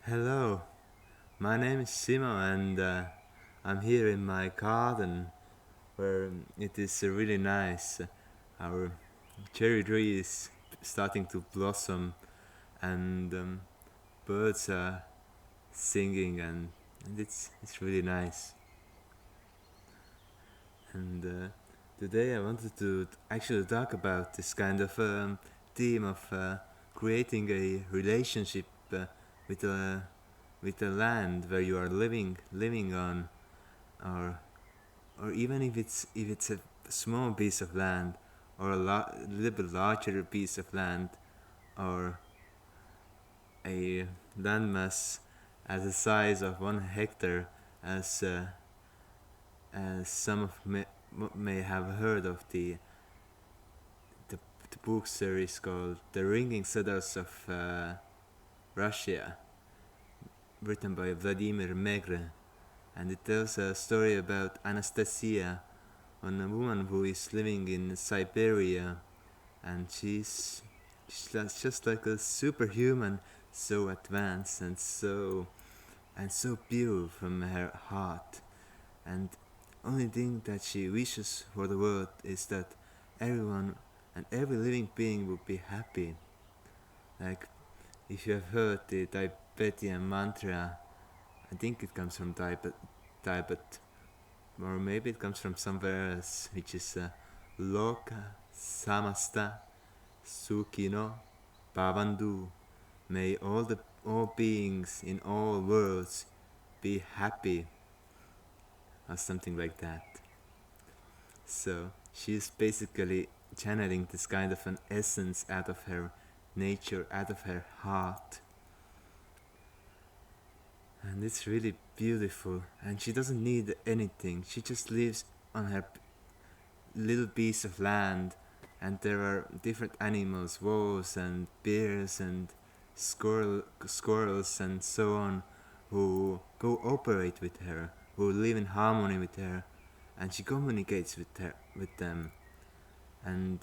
Hello, my name is Simo and I'm here in my garden where it is really nice. Our cherry tree is starting to blossom and birds are singing and it's really nice. And today I wanted to actually talk about this kind of theme of creating a relationship with a with the land where you are living on, or even if it's a small piece of land or little bit larger piece of land, or a landmass as the size of 1 hectare, as some of may have heard of the, the book series called The Ringing Cedars of Russia, written by Vladimir Megre, and it tells a story about Anastasia, on a woman who is living in Siberia, and she's just like a superhuman, so advanced and so pure from her heart, and only thing that she wishes for the world is that everyone and every living being would be happy. Like, if you have heard the Tibetan mantra, I think it comes from Tibet, or maybe it comes from somewhere else, which is Loka Samasta Sukhino Bhavantu. May all beings in all worlds be happy, or something like that. So she is basically channeling this kind of an essence out of her nature, out of her heart, and it's really beautiful. And she doesn't need anything. She just lives on her little piece of land, and there are different animals, wolves and bears and squirrels and so on, who cooperate with her, who live in harmony with her, and she communicates with them, and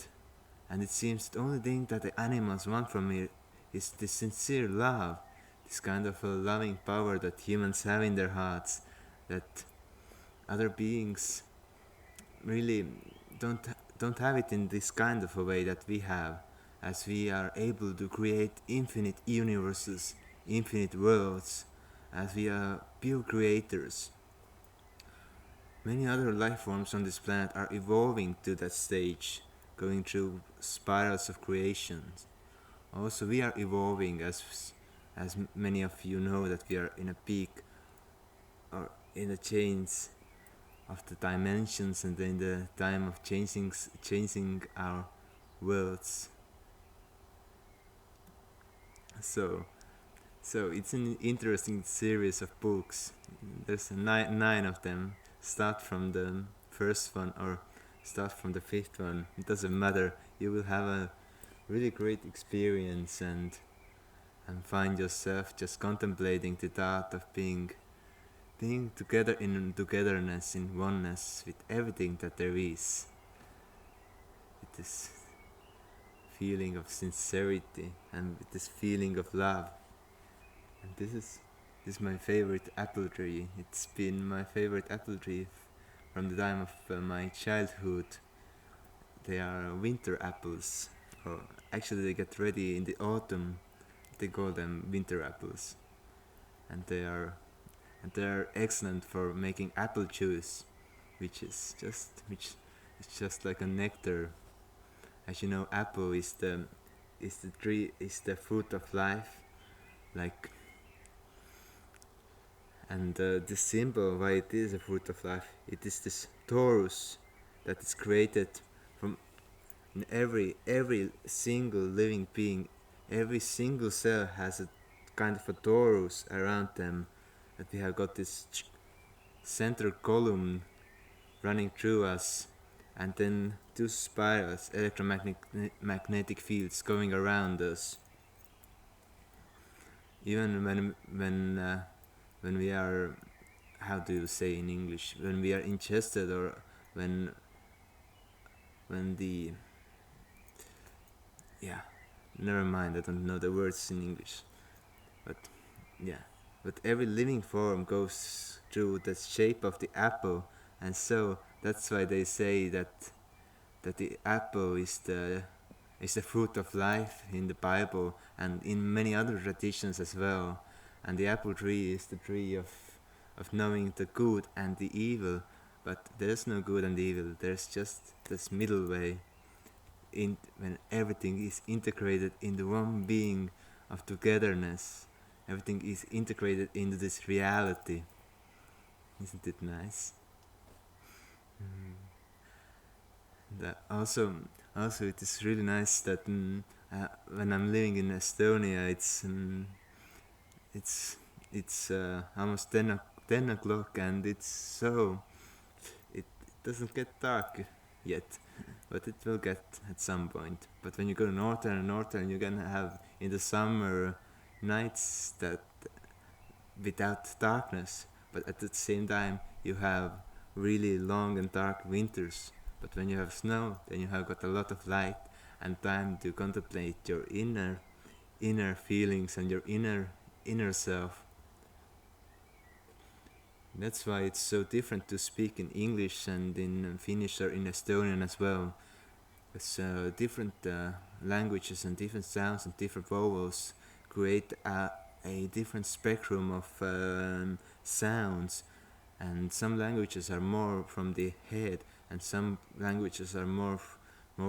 and it seems the only thing that the animals want from her is this sincere love, this kind of a loving power that humans have in their hearts, that other beings really don't don't have it in this kind of a way that we have, as we are able to create infinite universes, infinite worlds, as we are pure creators. Many other life forms on this planet are evolving to that stage, going through spirals of creations. Also, we are evolving, as many of you know, that we are in a peak, or in the chains of the dimensions, and in the time of changing our worlds. So so it's an interesting series of books. There's nine of them. Start from the first one or start from the fifth one. It doesn't matter. You will have a really great experience, and find yourself just contemplating the thought of being together in togetherness, in oneness with everything that there is. With this feeling of sincerity and with this feeling of love. And this is my favorite apple tree. It's been my favorite apple tree from the time of my childhood. They are winter apples, or actually they get ready in the autumn. They call them winter apples, and they are excellent for making apple juice, which is just like a nectar. As you know, apple is the fruit of life, like, and the symbol why it is a fruit of life, it is this torus that is created from in every single living being. Every single cell has a kind of a torus around them, that we have got this center column running through us, and then two spirals, electromagnetic fields going around us. Even when we are, how do you say in English, when we are ingested, or when the, yeah, never mind, I don't know the words in English, but yeah, but every living form goes through the shape of the apple, and so that's why they say that the apple is the fruit of life in the Bible and in many other traditions as well. And the apple tree is the tree of knowing the good and the evil, but there's no good and evil. There's just this middle way in when everything is integrated in the one being of togetherness. Everything is integrated into this reality. Isn't it nice? That also it is really nice that when I'm living in Estonia, it's almost 10 o'clock, and it doesn't get dark yet, but it will get at some point. But when you go northern, you're gonna have in the summer nights that without darkness, but at the same time you have really long and dark winters. But when you have snow, then you have got a lot of light and time to contemplate your inner feelings and your inner self. That's why it's so different to speak in English and in Finnish or in Estonian as well. It's different languages and different sounds and different vowels create a different spectrum of sounds, and some languages are more from the head and some languages are more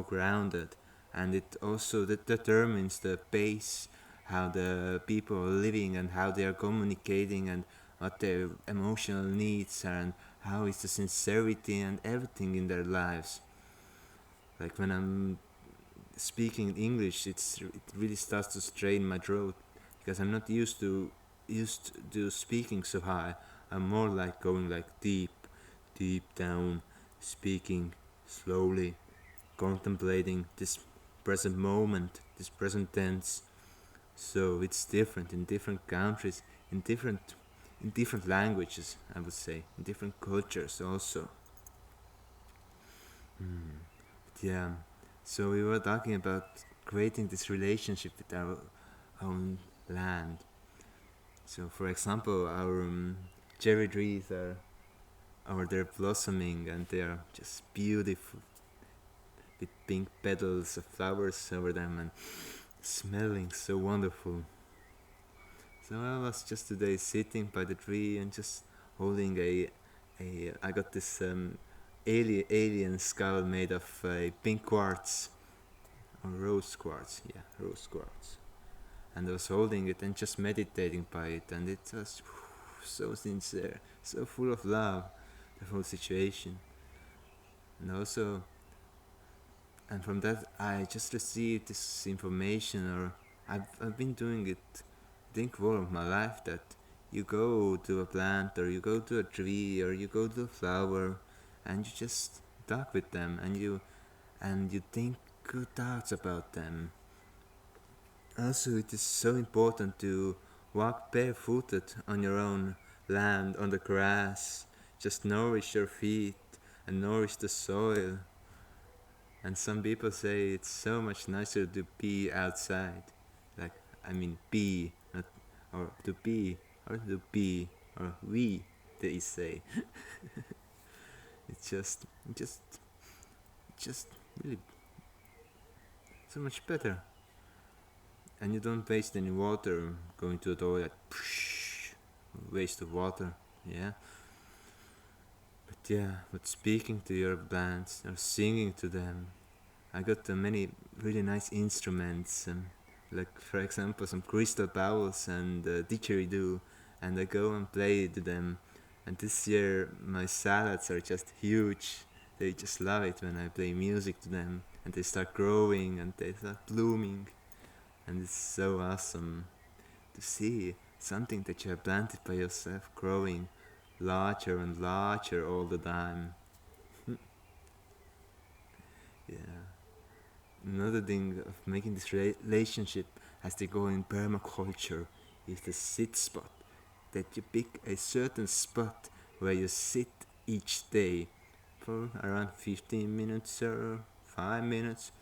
grounded, and it also determines the pace, how the people are living and how they are communicating and what their emotional needs are and how is the sincerity and everything in their lives. Like when I'm speaking English, it really starts to strain my throat because I'm not used to speaking so high. I'm more like going like deep down, speaking slowly, contemplating this present moment, this present tense. So it's different in different countries, in different languages, I would say, in different cultures also. Yeah. So we were talking about creating this relationship with our own land. So, for example, our cherry trees they're blossoming and they are just beautiful with pink petals of flowers over them and smelling so wonderful. So I was just today sitting by the tree and just holding a I got this alien skull made of pink quartz or rose quartz, yeah, rose quartz. And I was holding it and just meditating by it, and it was so sincere, so full of love, the whole situation. And also, and from that, I just received this information, or I've been doing it, I think, all of my life, that you go to a plant, or you go to a tree, or you go to a flower, and you just talk with them, and you think good thoughts about them. Also, it is so important to walk barefooted on your own land, on the grass. Just nourish your feet and nourish the soil. And some people say it's so much nicer to be outside. Like, I mean, be, not, or to be, or we, they say. It's just really so much better. And you don't waste any water going to the toilet. Waste of water, yeah. But speaking to your plants or singing to them, I got many really nice instruments, like for example some crystal bowls and didgeridoo, and I go and play to them. And this year my salads are just huge. They just love it when I play music to them, and they start growing and they start blooming. And it's so awesome to see something that you have planted by yourself growing larger and larger all the time. Yeah. Another thing of making this relationship as they go in permaculture is the sit spot. That you pick a certain spot where you sit each day for around 15 minutes or 5 minutes,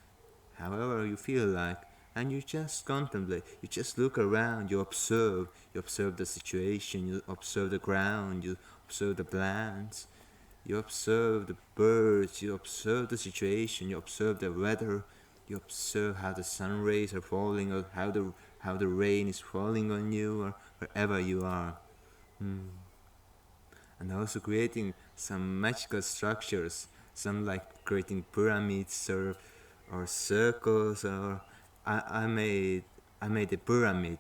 however you feel like, and you just contemplate, you just look around, you observe the situation, you observe the ground, you observe the plants, you observe the birds, you observe the situation, you observe the weather, you observe how the sun rays are falling, or how the rain is falling on you, or wherever you are. And also creating some magical structures, some like creating pyramids or circles, or I made a pyramid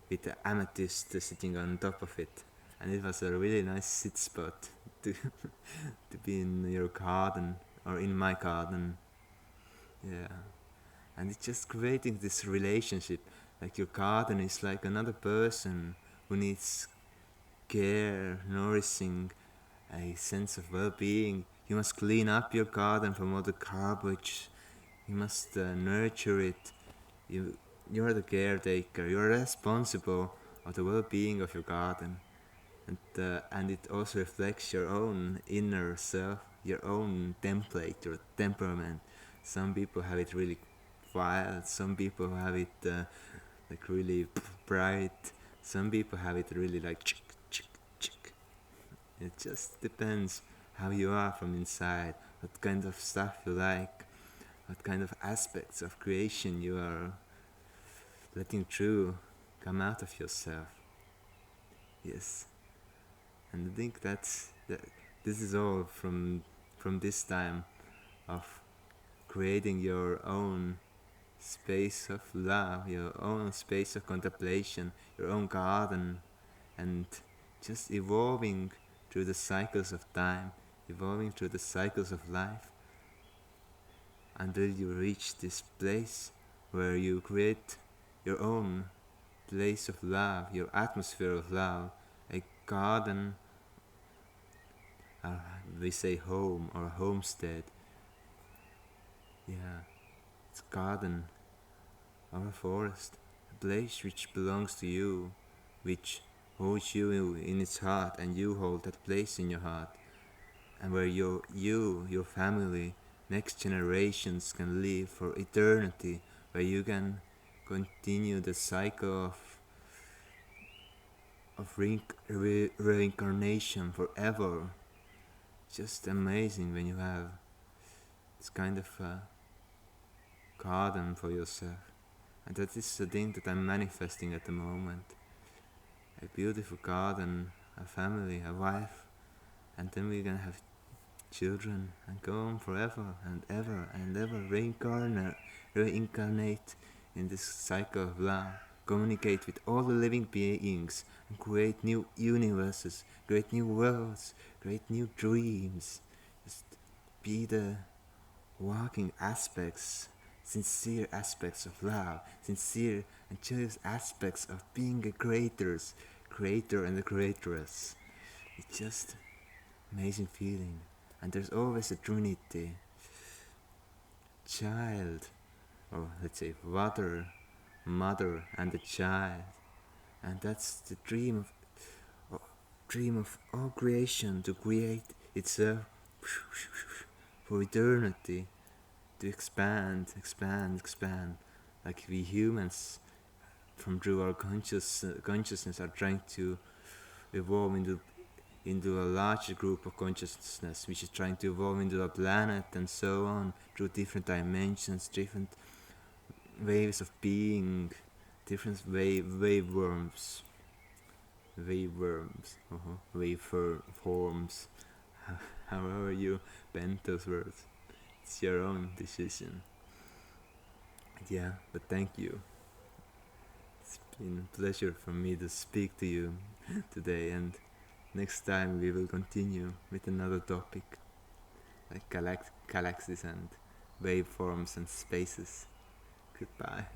with the amethyst sitting on top of it, and it was a really nice sit spot to to be in your garden or in my garden. Yeah, and it's just creating this relationship, like your garden is like another person who needs care, nourishing, a sense of well-being. You must clean up your garden from all the garbage. You must nurture it. You you're the caretaker. You're responsible of the well-being of your garden, and it also reflects your own inner self, your own template, your temperament. Some people have it really wild. Some people have it like really bright. Some people have it really like chick chick chick. It just depends how you are from inside, what kind of stuff you like, what kind of aspects of creation you are letting through come out of yourself. Yes, and I think that this is all from this time of creating your own space of love, your own space of contemplation, your own garden, and just evolving through the cycles of time, evolving through the cycles of life until you reach this place where you create your own place of love, your atmosphere of love, a garden, we say home or homestead. Yeah, it's a garden or a forest, a place which belongs to you, which holds you in its heart, and you hold that place in your heart, and where your family, next generations can live for eternity, where you can continue the cycle of reincarnation forever. Just amazing when you have this kind of garden for yourself. And that is the thing that I'm manifesting at the moment. A beautiful garden, a family, a wife, and then we're gonna have children and go on forever and ever reincarnate in this cycle of love, communicate with all the living beings and create new universes, create new worlds, create new dreams. Just be the walking aspects, sincere aspects of love, sincere and joyous aspects of being a creator and a creatress. It's just amazing feeling. And there's always a trinity, child, or let's say father, mother, and a child. And that's the dream of all creation, to create itself for eternity, to expand, like we humans, from through our consciousness, are trying to evolve into a larger group of consciousness, which is trying to evolve into a planet and so on, through different dimensions, different waves of being, different waveforms, however you bend those words. It's your own decision. Yeah, but thank you. It's been a pleasure for me to speak to you today, and next time we will continue with another topic, like galaxies and waveforms and spaces. Goodbye.